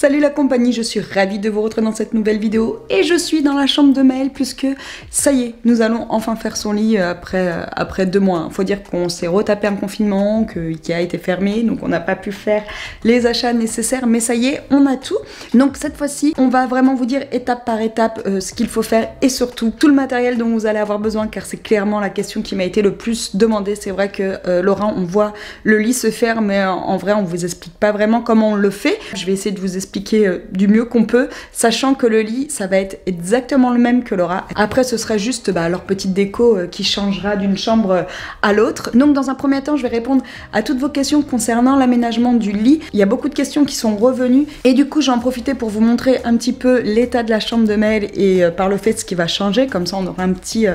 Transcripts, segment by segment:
Salut la compagnie, je suis ravie de vous retrouver dans cette nouvelle vidéo et je suis dans la chambre de Maëlle puisque ça y est, nous allons enfin faire son lit après 2 mois. Faut dire qu'on s'est retapé un confinement, que Ikea a été fermé, donc on n'a pas pu faire les achats nécessaires, mais ça y est, on a tout. Donc cette fois-ci, on va vraiment vous dire étape par étape ce qu'il faut faire et surtout tout le matériel dont vous allez avoir besoin car c'est clairement la question qui m'a été le plus demandée. C'est vrai que Laurent, on voit le lit se faire, mais en vrai, on vous explique pas vraiment comment on le fait. Je vais essayer de vous expliquer du mieux qu'on peut, sachant que le lit ça va être exactement le même que Laura. Après ce serait juste leur petite déco qui changera d'une chambre à l'autre. Donc dans un premier temps je vais répondre à toutes vos questions concernant l'aménagement du lit. Il y a beaucoup de questions qui sont revenues et du coup j'en profiter pour vous montrer un petit peu l'état de la chambre de Maëlle et par le fait ce qui va changer, comme ça on aura un petit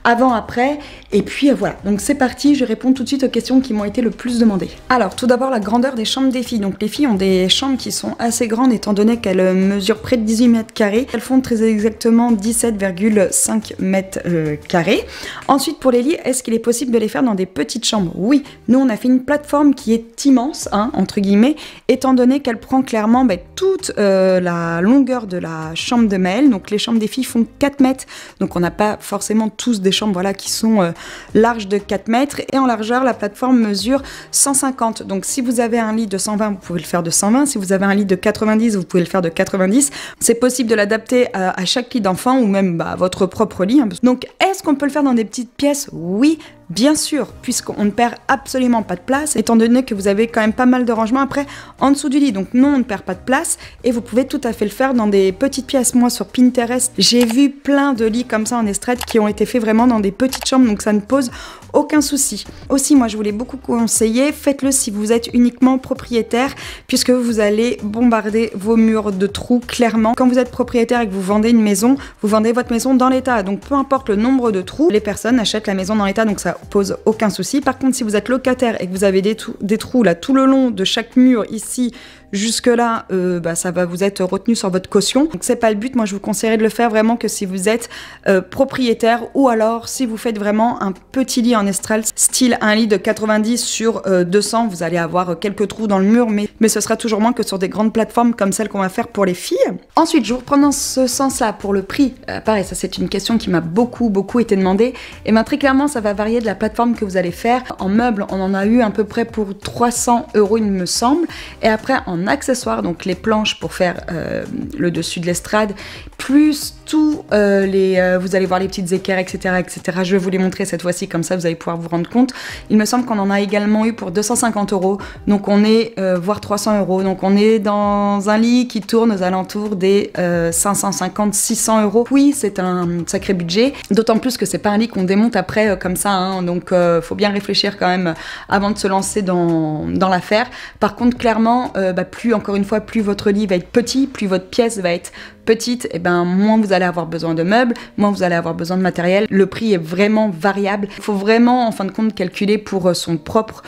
avant-après et puis voilà. Donc c'est parti, je réponds tout de suite aux questions qui m'ont été le plus demandées. Alors tout d'abord la grandeur des chambres des filles. Donc les filles ont des chambres qui sont assez grandes étant donné qu'elles mesurent près de 18 mètres carrés. Elles font très exactement 17,5 mètres carrés. Ensuite pour les lits, est-ce qu'il est possible de les faire dans des petites chambres? Oui, nous on a fait une plateforme qui est immense, hein, entre guillemets, étant donné qu'elle prend clairement toute la longueur de la chambre de Maëlle. Donc les chambres des filles font 4 mètres, donc on n'a pas forcément tous des chambres voilà, qui sont larges de 4 mètres. Et en largeur, la plateforme mesure 150. Donc si vous avez un lit de 120, vous pouvez le faire de 120. Si vous avez un lit de 90, vous pouvez le faire de 90. C'est possible de l'adapter à chaque lit d'enfant ou même à votre propre lit. Donc est-ce qu'on peut le faire dans des petites pièces? Oui, bien sûr, puisqu'on ne perd absolument pas de place, étant donné que vous avez quand même pas mal de rangements après en dessous du lit. Donc non, on ne perd pas de place et vous pouvez tout à fait le faire dans des petites pièces. Moi sur Pinterest, j'ai vu plein de lits comme ça en estrade qui ont été faits vraiment dans des petites chambres, donc ça ne pose aucun souci. Aussi, moi je voulais beaucoup conseiller, faites-le si vous êtes uniquement propriétaire, puisque vous allez bombarder vos murs de trous clairement. Quand vous êtes propriétaire et que vous vendez une maison, vous vendez votre maison dans l'état, donc peu importe le nombre de trous, les personnes achètent la maison dans l'état, donc ça pose aucun souci. Par contre, si vous êtes locataire et que vous avez des trous là tout le long de chaque mur ici jusque là, ça va vous être retenu sur votre caution. Donc c'est pas le but. Moi je vous conseillerais de le faire vraiment que si vous êtes propriétaire, ou alors si vous faites vraiment un petit lit en estrade, style un lit de 90 sur 200, vous allez avoir quelques trous dans le mur, mais ce sera toujours moins que sur des grandes plateformes comme celle qu'on va faire pour les filles. Ensuite, je vous reprends dans ce sens-là pour le prix. Pareil, ça c'est une question qui m'a beaucoup été demandée. Et bien très clairement, ça va varier de la plateforme que vous allez faire. En meubles, on en a eu à peu près pour 300 € il me semble. Et après en accessoires, donc les planches pour faire le dessus de l'estrade, plus tout vous allez voir les petites équerres, etc., etc. Je vais vous les montrer cette fois-ci, comme ça vous allez pouvoir vous rendre compte. Il me semble qu'on en a également eu pour 250 €, donc on est voire 300 €, donc on est dans un lit qui tourne aux alentours des 550-600 €. Oui, c'est un sacré budget, d'autant plus que c'est pas un lit qu'on démonte après comme ça, hein, donc faut bien réfléchir quand même avant de se lancer dans l'affaire. Par contre, clairement, encore une fois, plus votre lit va être petit, plus votre pièce va être petite, et moins vous allez avoir besoin de meubles, moins vous allez avoir besoin de matériel. Le prix est vraiment variable. Il faut vraiment, en fin de compte, calculer pour son propre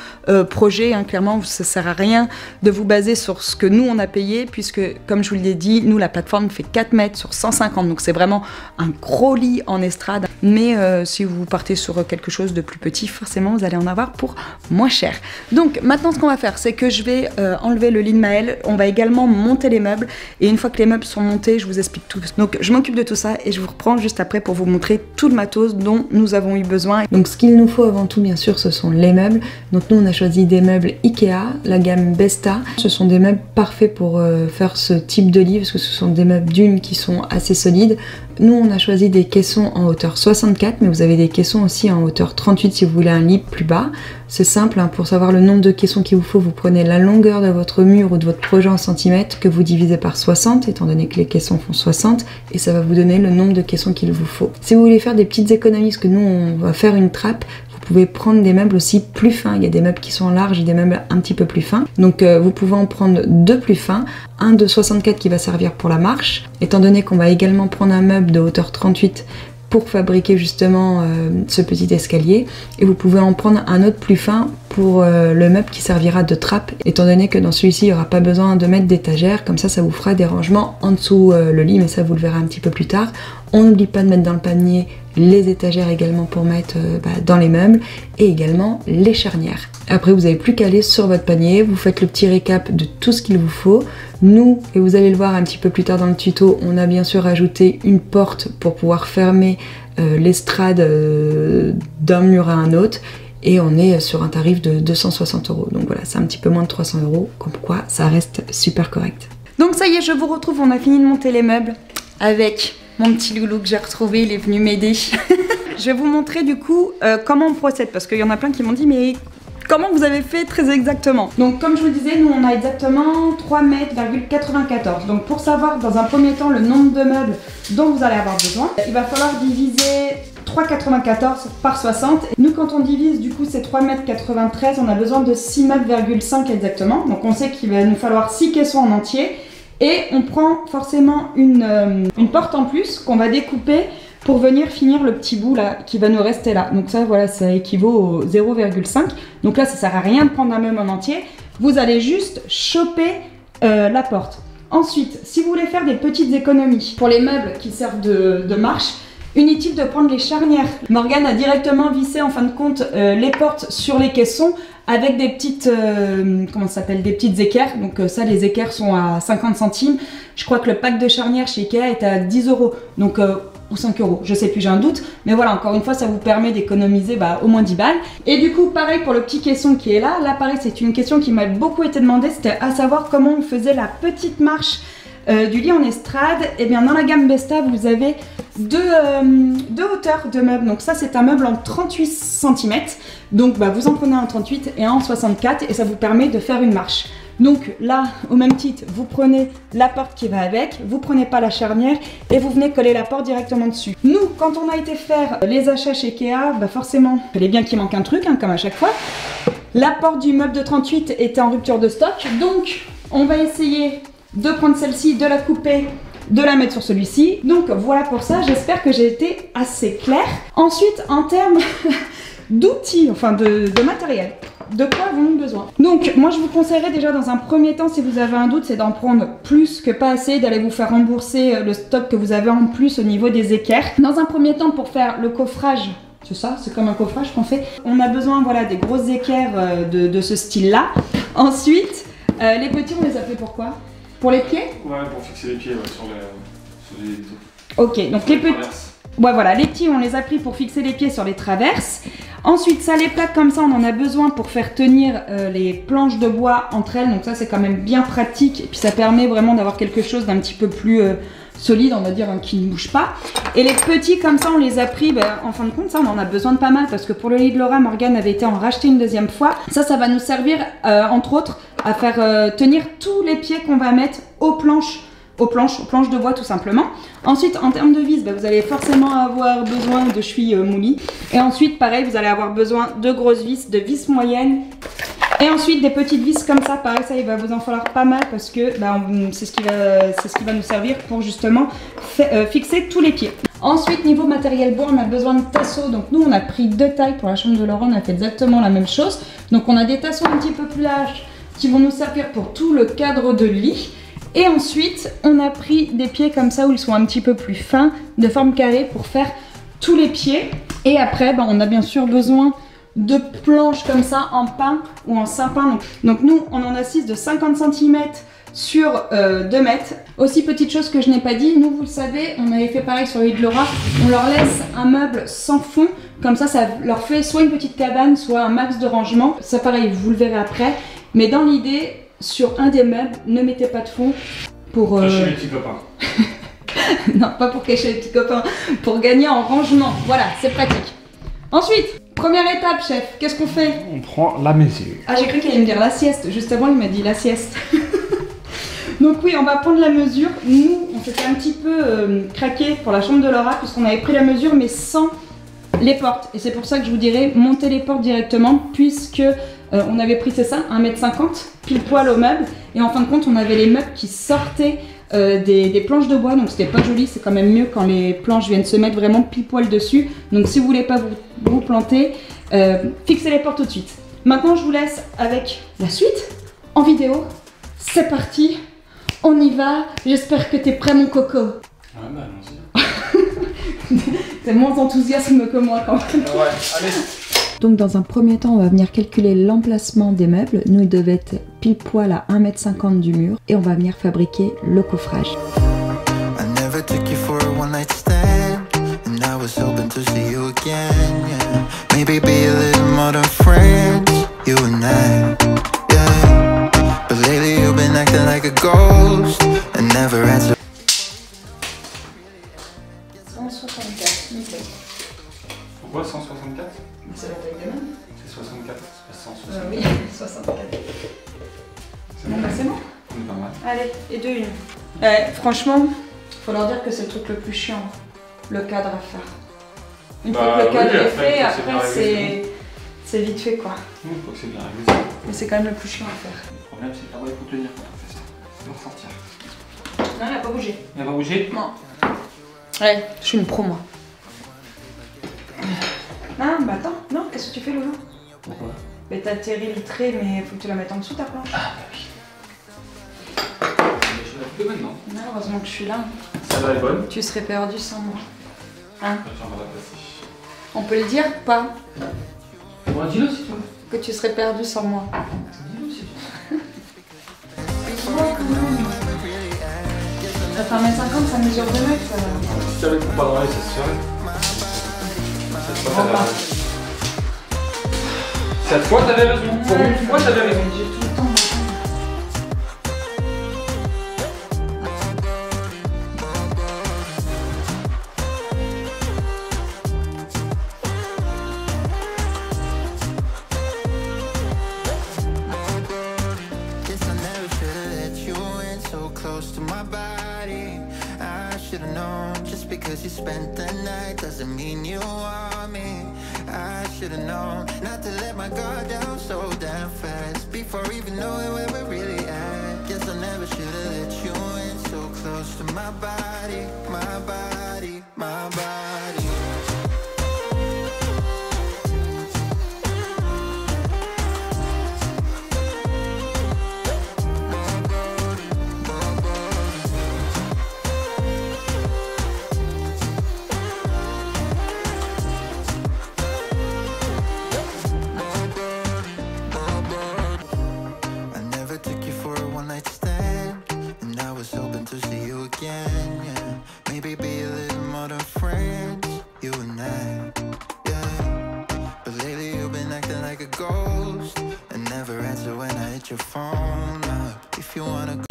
projet. Hein. Clairement, ça sert à rien de vous baser sur ce que nous, on a payé, puisque, comme je vous l'ai dit, nous, la plateforme fait 4 mètres sur 150, donc c'est vraiment un gros lit en estrade. Mais si vous partez sur quelque chose de plus petit, forcément, vous allez en avoir pour moins cher. Donc, maintenant, ce qu'on va faire, c'est que je vais enlever le lit de Maëlle. On va également monter les meubles. Et une fois que les meubles sont montés, je vous explique tout. Donc je m'occupe de tout ça et je vous reprends juste après pour vous montrer tout le matos dont nous avons eu besoin. Donc ce qu'il nous faut avant tout, bien sûr, ce sont les meubles. Donc nous on a choisi des meubles Ikea, la gamme Besta. Ce sont des meubles parfaits pour faire ce type de lit parce que ce sont des meubles d'une qui sont assez solides. Nous on a choisi des caissons en hauteur 64, mais vous avez des caissons aussi en hauteur 38 si vous voulez un lit plus bas. C'est simple, hein, pour savoir le nombre de caissons qu'il vous faut, vous prenez la longueur de votre mur ou de votre projet en centimètres que vous divisez par 60, étant donné que les caissons font 60, et ça va vous donner le nombre de caissons qu'il vous faut. Si vous voulez faire des petites économies, parce que nous on va faire une trappe, vous pouvez prendre des meubles aussi plus fins. Il y a des meubles qui sont larges et des meubles un petit peu plus fins. Donc vous pouvez en prendre 2 plus fins, un de 64 qui va servir pour la marche, étant donné qu'on va également prendre un meuble de hauteur 38 pour fabriquer justement ce petit escalier, et vous pouvez en prendre un autre plus fin pour le meuble qui servira de trappe, étant donné que dans celui-ci il n'y aura pas besoin de mettre d'étagère, comme ça ça vous fera des rangements en dessous le lit, mais ça vous le verrez un petit peu plus tard. On n'oublie pas de mettre dans le panier les étagères également pour mettre dans les meubles et également les charnières. Après vous n'avez plus qu'à aller sur votre panier, vous faites le petit récap de tout ce qu'il vous faut. Nous, et vous allez le voir un petit peu plus tard dans le tuto, on a bien sûr ajouté une porte pour pouvoir fermer l'estrade d'un mur à un autre. Et on est sur un tarif de 260 €. Donc voilà, c'est un petit peu moins de 300 €, comme quoi ça reste super correct. Donc ça y est, je vous retrouve, on a fini de monter les meubles avec mon petit loulou que j'ai retrouvé, il est venu m'aider. Je vais vous montrer du coup comment on procède, parce qu'il y en a plein qui m'ont dit mais comment vous avez fait très exactement. Donc comme je vous disais, nous on a exactement 3,94 m. Donc pour savoir dans un premier temps le nombre de meubles dont vous allez avoir besoin, il va falloir diviser 3,94 par 60. Nous quand on divise du coup ces 3,93 m, on a besoin de 6,5 m exactement. Donc on sait qu'il va nous falloir 6 caissons en entier. Et on prend forcément une porte en plus qu'on va découper pour venir finir le petit bout là qui va nous rester là. Donc ça voilà, ça équivaut au 0,5. Donc là ça sert à rien de prendre un meuble en entier. Vous allez juste choper la porte. Ensuite, si vous voulez faire des petites économies pour les meubles qui servent de marche, inutile de prendre les charnières. Morgane a directement vissé en fin de compte les portes sur les caissons avec des petites, comment ça s'appelle, des petites équerres. Donc ça, les équerres sont à 50 centimes. Je crois que le pack de charnières chez Ikea est à 10 €. Donc, ou 5 €, je sais plus, j'ai un doute. Mais voilà, encore une fois, ça vous permet d'économiser au moins 10 balles. Et du coup, pareil pour le petit caisson qui est là. Là, pareil, c'est une question qui m'a beaucoup été demandée. C'était à savoir comment on faisait la petite marche du lit en estrade. Et bien dans la gamme Besta vous avez deux hauteurs de meubles. Donc ça c'est un meuble en 38 cm. Donc vous en prenez un en 38 et un en 64 et ça vous permet de faire une marche. Donc là, au même titre, vous prenez la porte qui va avec, vous prenez pas la charnière et vous venez coller la porte directement dessus. Nous, quand on a été faire les achats chez Ikea, forcément, il fallait bien qu'il manque un truc, comme à chaque fois. La porte du meuble de 38 était en rupture de stock, donc on va essayer de prendre celle-ci, de la couper, de la mettre sur celui-ci. Donc voilà pour ça, j'espère que j'ai été assez claire. Ensuite, en termes d'outils, enfin de matériel, de quoi avons-nous besoin? Donc moi je vous conseillerais déjà dans un premier temps, si vous avez un doute, c'est d'en prendre plus que pas assez, d'aller vous faire rembourser le stock que vous avez en plus au niveau des équerres. Dans un premier temps, pour faire le coffrage, c'est ça, c'est comme un coffrage qu'on fait. On a besoin des grosses équerres de ce style-là. Ensuite, les petits, on les appelait pourquoi? Pour les pieds? Ouais, pour fixer les pieds sur les... Ok, donc les petits... Ouais, voilà, les petits, on les a pris pour fixer les pieds sur les traverses. Ensuite, ça, les plaques comme ça, on en a besoin pour faire tenir les planches de bois entre elles. Donc ça, c'est quand même bien pratique. Et puis ça permet vraiment d'avoir quelque chose d'un petit peu plus solide, on va dire, qui ne bouge pas. Et les petits, comme ça, on les a pris, en fin de compte, ça, on en a besoin de pas mal. Parce que pour le lit de Laura, Morgane avait été en racheter une deuxième fois. Ça va nous servir, entre autres, à faire tenir tous les pieds qu'on va mettre aux planches de bois tout simplement. Ensuite, en termes de vis, vous allez forcément avoir besoin de chevilles moulies. Et ensuite, pareil, vous allez avoir besoin de grosses vis, de vis moyennes. Et ensuite, des petites vis comme ça, pareil, ça, il va vous en falloir pas mal parce que c'est ce qui va nous servir pour justement fixer tous les pieds. Ensuite, niveau matériel bois, on a besoin de tasseaux. Donc nous, on a pris 2 tailles pour la chambre de Laura, on a fait exactement la même chose. Donc on a des tasseaux un petit peu plus larges qui vont nous servir pour tout le cadre de lit. Et ensuite, on a pris des pieds comme ça où ils sont un petit peu plus fins, de forme carrée pour faire tous les pieds. Et après, on a bien sûr besoin de planches comme ça en pin ou en sapin. Donc nous, on en a 6 de 50 cm sur 2 mètres. Aussi, petite chose que je n'ai pas dit, nous, vous le savez, on avait fait pareil sur l'île de Laura, on leur laisse un meuble sans fond. Comme ça, ça leur fait soit une petite cabane, soit un max de rangement. Ça, pareil, vous le verrez après. Mais dans l'idée, sur un des meubles, ne mettez pas de fond pour... Cacher les petits copains. Non, pas pour cacher les petits copains, pour gagner en rangement. Voilà, c'est pratique. Ensuite, première étape, chef, qu'est-ce qu'on fait? On prend la mesure. Ah, j'ai cru qu'il allait me dire la sieste. Juste avant, il m'a dit la sieste. Donc oui, on va prendre la mesure. Nous, on s'était un petit peu craqué pour la chambre de Laura, puisqu'on avait pris la mesure, mais sans les portes. Et c'est pour ça que je vous dirais, montez les portes directement, puisque... on avait pris, c'est ça, 1,50 m, pile poil au meuble. Et en fin de compte, on avait les meubles qui sortaient des planches de bois. Donc c'était pas joli, c'est quand même mieux quand les planches viennent se mettre vraiment pile poil dessus. Donc si vous voulez pas vous planter, fixez les portes tout de suite. Maintenant, je vous laisse avec la suite en vidéo. C'est parti, on y va. J'espère que t'es prêt, mon coco. Ah allons-y. T'es moins enthousiasme que moi quand même. Ouais, allez. Donc dans un premier temps, on va venir calculer l'emplacement des meubles. Nous, il devait être pile poil à 1,50 m du mur. Et on va venir fabriquer le coffrage. Pourquoi 164? C'est la taille de main. C'est 64, c'est pas 164. Oui, 64. C'est Bon, bah c'est bon. On est pas mal. Allez, et deux une. Ouais, franchement, faut leur dire que c'est le truc le plus chiant, le cadre à faire. Une fois que le cadre est fait, après c'est vite fait quoi. Il faut que c'est bien réglé. Mais c'est quand même le plus chiant à faire. Le problème c'est que là-bas il faut tenir quand on fait ça. Ça va ressortir. Non, il n'a pas bougé. Il n'a pas bougé? Non. Ouais, je suis une pro moi. Ah bah attends, non, qu'est-ce que tu fais Loulou? Pourquoi? Mais t'as atterri le trait, mais faut que tu la mettes en dessous ta planche. Ah bah oui. Mais je la coupe maintenant. Non, heureusement que je suis là. Ça va, elle est bonne? Tu serais perdu sans moi. Hein? J'en vais la placer. On peut le dire ou pas? Bon, dis-le si tu veux. Que tu serais perdu sans moi. Dis-le si tu veux. Ça fait 1,50 m, ça mesure 2 mètres. Si tu avais pas dans l'œil, ça se ferait. Cette fois, t'avais raison. Pour une fois, t'avais raison. J'ai tout le temps. Because you spent the night doesn't mean you want me. I should've known not to let my guard down so damn fast before even knowing where we're really at. Guess I never should've let you in so close to my body, my body, my body.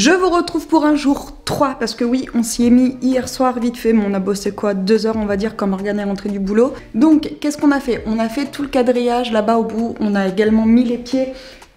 Je vous retrouve pour un jour 3 parce que oui, on s'y est mis hier soir vite fait, mais on a bossé quoi 2 heures on va dire quand Morgane est rentrée du boulot. Donc qu'est-ce qu'on a fait? On a fait tout le quadrillage là-bas au bout, on a également mis les pieds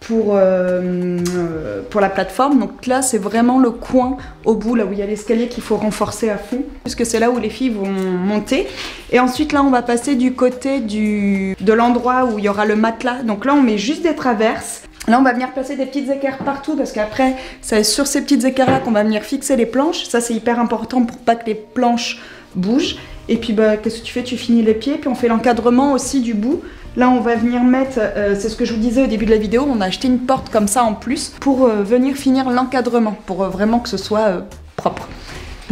pour la plateforme. Donc là c'est vraiment le coin au bout, là où il y a l'escalier qu'il faut renforcer à fond, puisque c'est là où les filles vont monter. Et ensuite là on va passer du côté de l'endroit où il y aura le matelas. Donc là on met juste des traverses. Là on va venir placer des petites équerres partout parce qu'après c'est sur ces petites équerres là qu'on va venir fixer les planches. Ça c'est hyper important pour pas que les planches bougent. Et puis bah qu'est-ce que tu fais? Tu finis les pieds, puis on fait l'encadrement aussi du bout. Là on va venir mettre, c'est ce que je vous disais au début de la vidéo, on a acheté une porte comme ça en plus pour venir finir l'encadrement, pour vraiment que ce soit propre.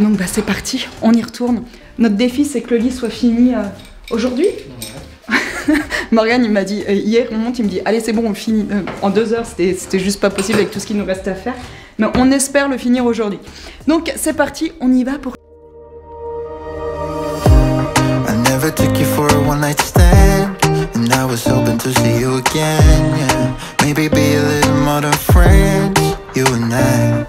Donc bah c'est parti, on y retourne. Notre défi c'est que le lit soit fini aujourd'hui. Morgane il m'a dit, hier on monte, il me dit allez c'est bon on le finit en 2 heures, c'était juste pas possible avec tout ce qu'il nous reste à faire. Mais on espère le finir aujourd'hui. Donc c'est parti, on y va pour... And I was hoping to see you again, yeah. Maybe be a little more than friends, you and I,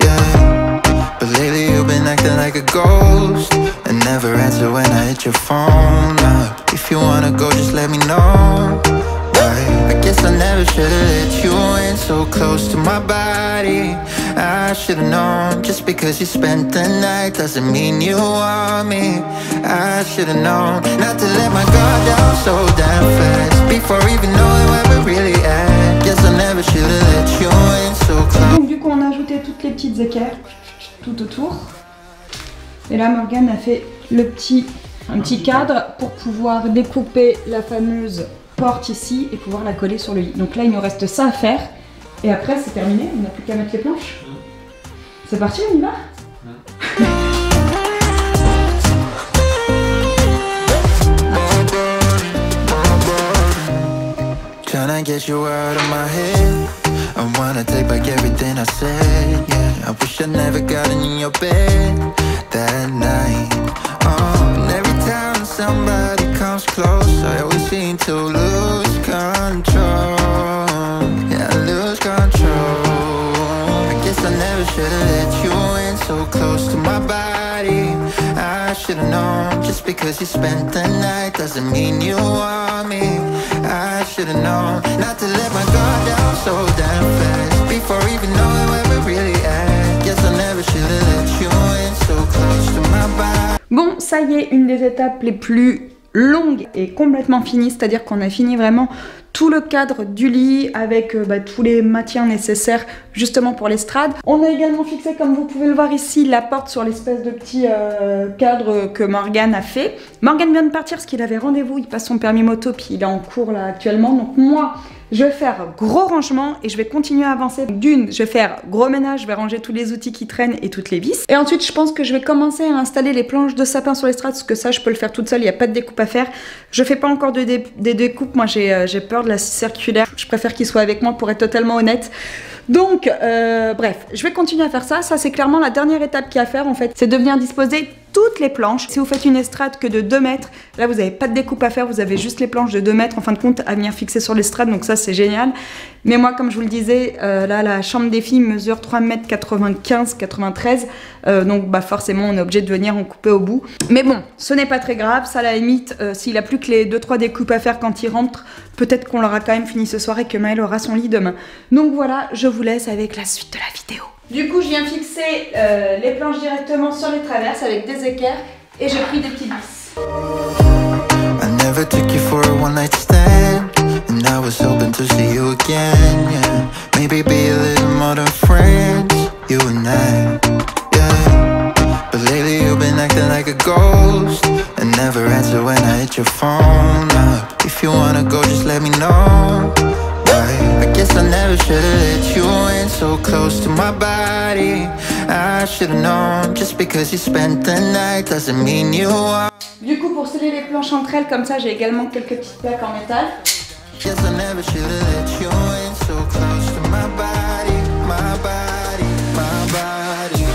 yeah. But lately you've been acting like a ghost and never answer when I hit your phone up. If you wanna go, just let me know. I guess I never should've let you in so close to my body. I should've known, just because you spent the night doesn't mean you want me. I should've known not to let my guard down so damn fast before even knowing where we're really at. Guess I never should've let you in so close. Donc du coup on a ajouté toutes les petites équerres tout autour. Et là Morgane a fait un petit cadre pour pouvoir découper la fameuse porte ici et pouvoir la coller sur le lit. Donc là il nous reste ça à faire et après c'est terminé, on n'a plus qu'à mettre les planches. C'est parti, on y va? Tryna get you out of my head. I wanna take back everything I said, yeah. I wish I never got in your bed that night. And every time somebody comes close, I always seem to lose control. Yeah, I lose control. I guess I never should've let you in so close to my body. I should've known, just because you spent the night doesn't mean you want me. I should've known not to let my guard down so damn fast before even knowing where we're really at. Guess I never should've let you in so close to my body. Bon, ça y est, une des étapes les plus longues est complètement finie, c'est-à-dire qu'on a fini vraiment tout le cadre du lit avec tous les matières nécessaires justement pour l'estrade. On a également fixé, comme vous pouvez le voir ici, la porte sur l'espèce de petit cadre que Morgane a fait. Morgane vient de partir parce qu'il avait rendez-vous, il passe son permis moto puis il est en cours là actuellement. Donc moi, je vais faire gros rangement et je vais continuer à avancer. D'une, je vais faire gros ménage, je vais ranger tous les outils qui traînent et toutes les vis. Et ensuite, je pense que je vais commencer à installer les planches de sapin sur l'estrade, parce que ça, je peux le faire toute seule, il n'y a pas de découpe à faire. Je fais pas encore des découpes, moi j'ai peur de la scie circulaire. Je préfère qu'il soit avec moi pour être totalement honnête. Donc, bref, je vais continuer à faire ça. Ça, c'est clairement la dernière étape qu'il y a à faire en fait. C'est de venir disposer toutes les planches. Si vous faites une estrade que de 2 mètres, là vous n'avez pas de découpe à faire, vous avez juste les planches de 2 mètres en fin de compte à venir fixer sur l'estrade, donc ça c'est génial. Mais moi, comme je vous le disais, là la chambre des filles mesure 3,95 m, donc forcément on est obligé de venir en couper au bout. Mais bon, ce n'est pas très grave, ça à la limite, s'il a plus que les 2-3 découpes à faire quand il rentre, peut-être qu'on l'aura quand même fini ce soir et que Maël aura son lit demain. Donc voilà, je vous laisse avec la suite de la vidéo. Du coup, je viens fixer les planches directement sur les traverses avec des équerres et j'ai pris des petits vis. I never took you for a one night stand, and I was hoping to see you again, yeah. Maybe be a little more than friends, you and I, yeah. But lately you've been acting like a ghost and never answer when I hit your phone up. If you wanna go, just let me know. I guess I never should've let you in so close to my body. I should've known, just because you spent the night doesn't mean you are. Du coup, pour sceller les planches entre elles, comme ça, j'ai également quelques petites plaques en métal. Guess I never should've let you in so close to my body, my body, my body.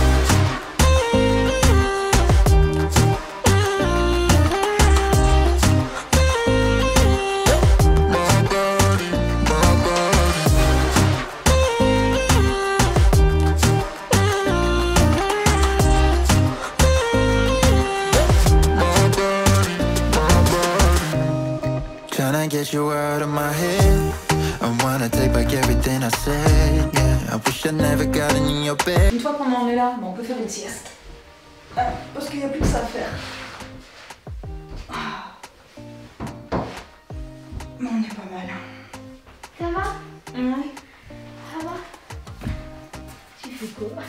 Tryna get you out of my head. I wanna take back everything I said, yeah. I wish I never got in your bed. Une fois qu'on en est là, on peut faire une sieste. Parce qu'il n'y a plus que ça à faire. Mais on est pas mal. Ça va? Ouais. Ça va? Tu fais quoi?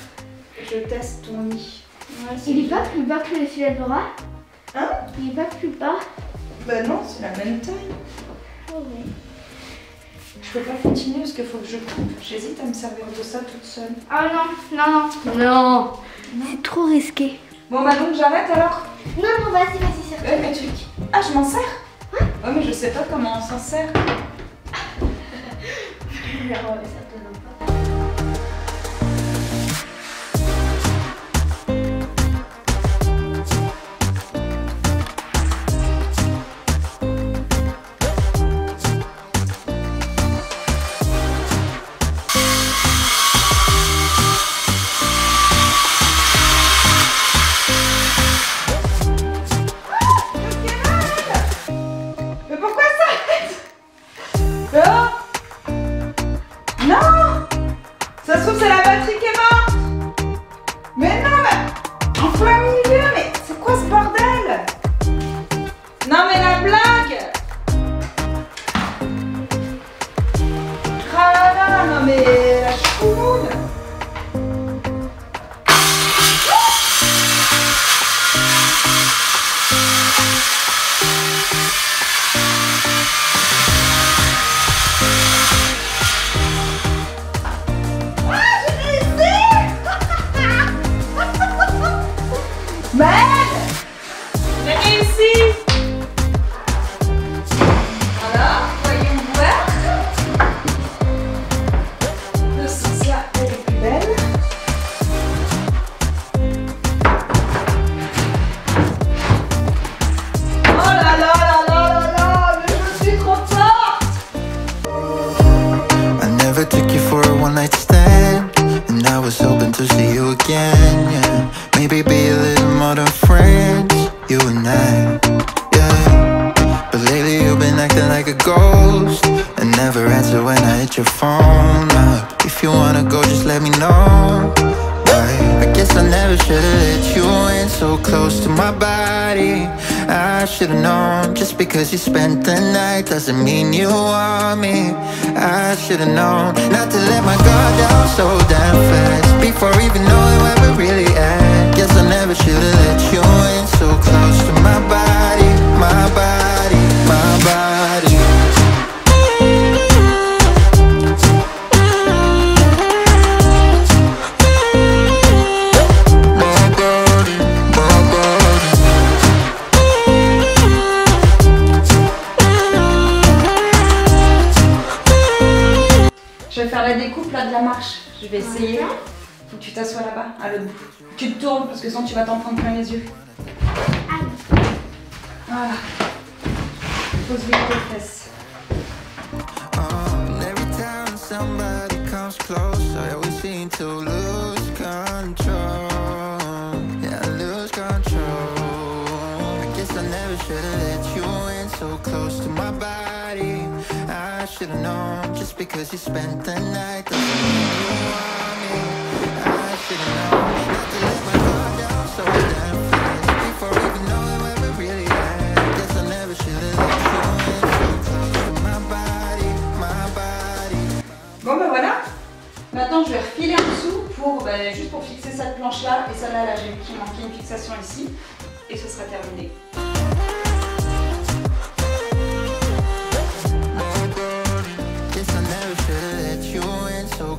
Je teste ton lit. Ouais, Il est pas plus bas que celui-là de Laura? Hein? Il est pas plus bas? Bah non, c'est la même taille. Oh oui. Je peux pas continuer parce qu'il faut que je coupe. J'hésite à me servir de ça toute seule. Ah non, non, non. Non. C'est trop risqué. Bon bah donc j'arrête alors. Non, non, vas-y, vas-y, c'est Mais tu... Ah, je m'en sers? Ouais. Oh mais je sais pas comment on s'en sert. Non! maybe be a little more than friends, you and I, yeah. But lately you've been acting like a ghost and never answer when I hit your phone up. If you wanna go, just let me know. I guess I never should've let you in so close to my body. I should've known, just because you spent the night doesn't mean you want me. I should've known not to let my guard down so damn fast before even knowing where we're really at. Guess I never should've let you in so close to my body, my body, my body. Je vais faire la découpe là de la marche. Je vais essayer. Faut que tu t'assoies là-bas, à l'autre bout. Tu te tournes parce que sinon tu vas t'en prendre plein les yeux. Voilà. Pose vite tes fesses. Every time somebody comes close, I always seem to lose control. Yeah, I lose control. I guess I never should've let you in so close to my body. I should've known, just because you spent the night doesn't mean you want me. I should've known not to let my guard down so damn fast before even knowing where we're really at. Guess I never should've let you in so close to my body, my body. Bon ben voilà. Maintenant je vais refiler en dessous pour, juste pour fixer cette planche là. Et celle-là, là, j'ai vu qu'il manquait une fixation ici. Et ce sera terminé.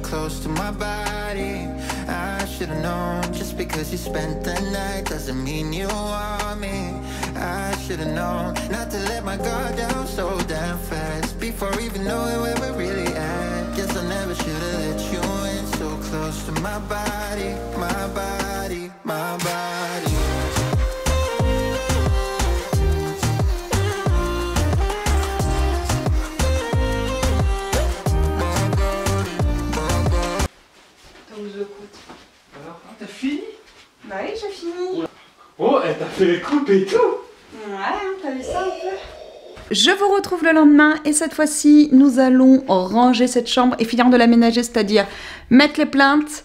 Close to my body, I should've known, just because you spent the night doesn't mean you want me. I should've known not to let my guard down so damn fast before even knowing where we're really at. Guess I never should've let you in so close to my body, my body, my body. Alors, t'as fini? Bah oui, j'ai fini. Oh, elle t'a fait les coupes et tout. Ouais, t'as vu ça un peu? Je vous retrouve le lendemain et cette fois-ci, nous allons ranger cette chambre et finir de l'aménager, c'est-à-dire mettre les plaintes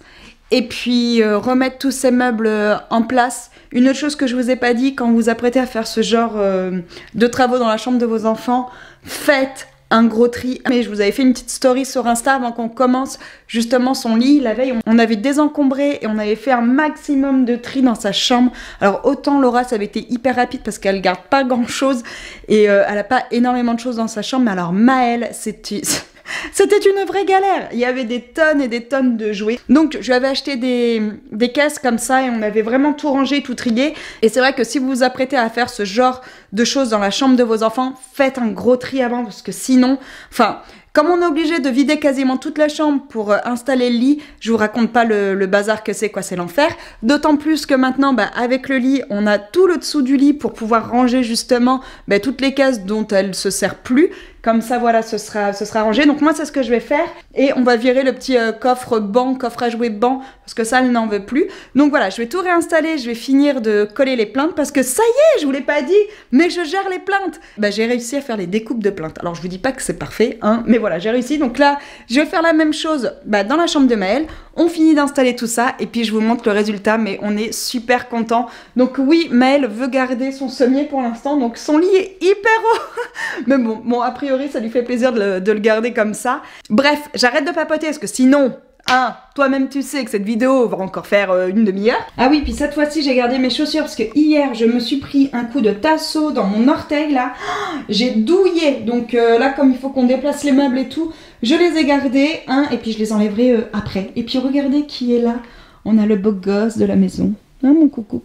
et puis remettre tous ces meubles en place. Une autre chose que je vous ai pas dit, quand vous vous apprêtez à faire ce genre de travaux dans la chambre de vos enfants, faites un gros tri. Mais je vous avais fait une petite story sur Insta avant qu'on commence justement son lit. La veille, on avait désencombré et on avait fait un maximum de tri dans sa chambre. Alors autant Laura, ça avait été hyper rapide parce qu'elle garde pas grand chose et elle a pas énormément de choses dans sa chambre. Mais alors Maëlle, c'était une vraie galère. Il y avait des tonnes et des tonnes de jouets. Donc je lui avais acheté des caisses comme ça et on avait vraiment tout rangé, tout trié. Et c'est vrai que si vous vous apprêtez à faire ce genre de choses dans la chambre de vos enfants, faites un gros tri avant parce que sinon, enfin, comme on est obligé de vider quasiment toute la chambre pour installer le lit, je vous raconte pas le bazar que c'est, quoi, c'est l'enfer. D'autant plus que maintenant, avec le lit, on a tout le dessous du lit pour pouvoir ranger justement toutes les cases dont elle se sert plus. Comme ça, voilà, ce sera rangé. Donc moi, c'est ce que je vais faire. Et on va virer le petit coffre à jouer banc, parce que ça, elle n'en veut plus. Donc voilà, je vais tout réinstaller. Je vais finir de coller les plaintes, parce que ça y est, je vous l'ai pas dit, mais je gère les plaintes. J'ai réussi à faire les découpes de plaintes. Alors, je vous dis pas que c'est parfait, hein, mais voilà, j'ai réussi. Donc là, je vais faire la même chose dans la chambre de Maëlle. On finit d'installer tout ça, et puis je vous montre le résultat, mais on est super content. Donc oui, Maëlle veut garder son sommier pour l'instant, donc son lit est hyper haut. Mais bon, a priori, ça lui fait plaisir de le garder comme ça. Bref, j'arrête de papoter, parce que sinon, toi-même tu sais que cette vidéo va encore faire une demi-heure. Ah oui, puis cette fois-ci, j'ai gardé mes chaussures, parce que hier, je me suis pris un coup de tasseau dans mon orteil, là. J'ai douillé, donc là, comme il faut qu'on déplace les meubles et tout, je les ai gardés, et puis je les enlèverai après. Et puis regardez qui est là. On a le beau gosse de la maison. Hein, mon coucou.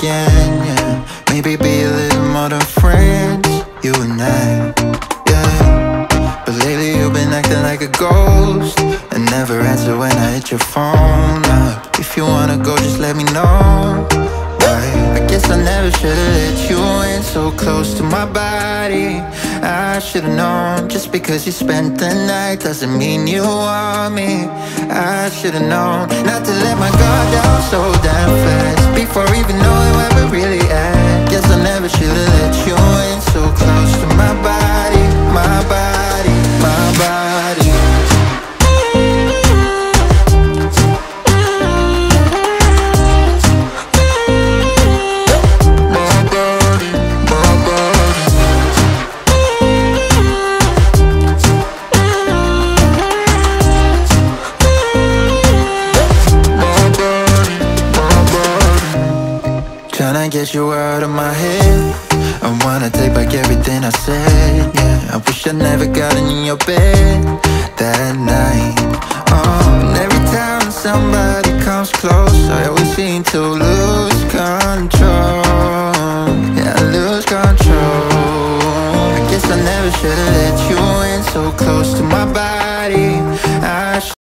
again, yeah. Maybe be a little more than friends, you and I, yeah. But lately you've been acting like a ghost and never answer when I hit your phone up. If you wanna go, just let me know. I guess I never should've let you in so close to my body. I should've known, just because you spent the night doesn't mean you want me. I should've known not to let my guard down so damn fast before even knowing where we're really at. Guess I never should've let you in so close to my body, my body, my body. Tryna get you out of my head. I wanna take back everything I said, yeah. I wish I never got in your bed that night. And every time somebody comes close, I always seem to lose control. Yeah, I lose control. I guess I never should've let you in so close to my body.